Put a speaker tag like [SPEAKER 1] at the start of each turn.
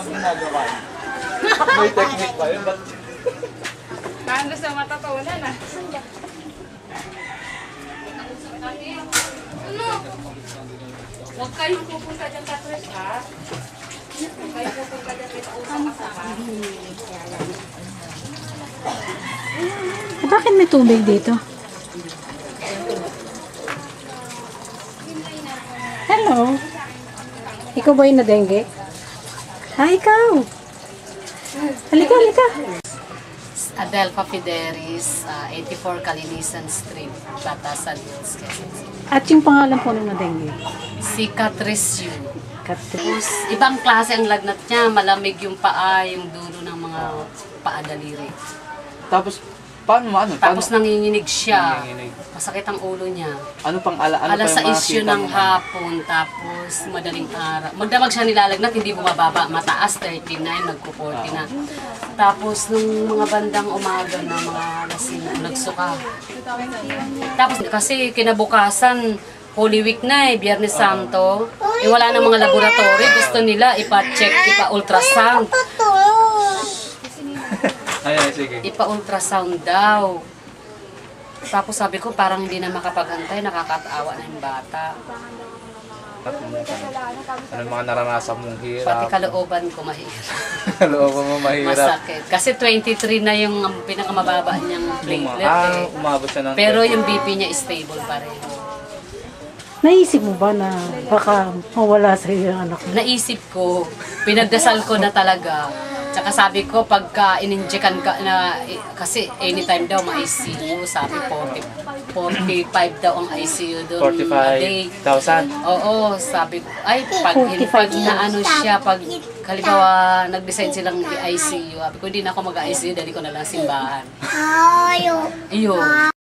[SPEAKER 1] pag ginagawa niyo? May technique ba yun? Ba't
[SPEAKER 2] Nando sa matatunan ah. Ano? Huwag kayong pupunta dyan sa tres ha. Huwag kayong pupunta dyan sa usap-asahan.
[SPEAKER 3] Bakit may tubig dito? Hello? Ikaw ba yung na-dengue? Ikaw! Halika, halika!
[SPEAKER 4] Adelpha Fideris, 84 Calinisan Street, Batasan Hills, Quezon City.
[SPEAKER 3] At yung pangalan po ng na-dengue?
[SPEAKER 4] Si Catrice Yu.
[SPEAKER 3] Katrin.
[SPEAKER 4] Ibang klase ang lagnat niya, malamig yung paa, yung dulo ng mga paa daliri.
[SPEAKER 1] tapos, paano mo ano?
[SPEAKER 4] Tapos nanginginig siya,
[SPEAKER 1] Nanginginig.
[SPEAKER 4] masakit ang ulo niya.
[SPEAKER 1] Ano pang ano
[SPEAKER 4] Alas
[SPEAKER 1] pa yung
[SPEAKER 4] 6 yun
[SPEAKER 1] makita
[SPEAKER 4] ng
[SPEAKER 1] mo?
[SPEAKER 4] hapon, tapos madaling araw. Magdamag siya nilalagnat, hindi bumababa. Mataas, 39, nagpo-40 na. Tapos nung mga bandang umaga na mga lasing, nagsuka. Tapos kasi kinabukasan, Holy Week na Biyernes Santo. Wala na mga laboratory. Gusto nila ipa-check, ipa-ultrasound.
[SPEAKER 1] Ay, sige.
[SPEAKER 4] Ipa-ultrasound daw. Tapos sabi ko, parang hindi na makapag-antay, nakakatawa na yung bata.
[SPEAKER 1] Ano mga naranasan mong
[SPEAKER 4] Pati
[SPEAKER 1] hirap?
[SPEAKER 4] kalooban ko mahirap.
[SPEAKER 1] Looban mo mahirap.
[SPEAKER 4] Masakit. Kasi 23 na yung pinakamababa niyang platelet eh.
[SPEAKER 1] Umabot siya ng...
[SPEAKER 4] Pero yung BP niya stable pa rin.
[SPEAKER 3] Naisip mo ba na baka mawala sa iyo yung anak mo?
[SPEAKER 4] Naisip ko, pinagdasal ko na talaga. Tsaka sabi ko, pagka ininjekan ka na, kasi anytime daw ma-ICU, sabi 45 daw ang ICU doon. a day.
[SPEAKER 1] 45,000.
[SPEAKER 4] Oo, sabi ko, ay, pag
[SPEAKER 3] 45
[SPEAKER 4] na ano siya, pag halimbawa nag-decide silang i-ICU, sabi ko, hindi na ako mag-ICU, dali ko na lang simbahan. Ayun.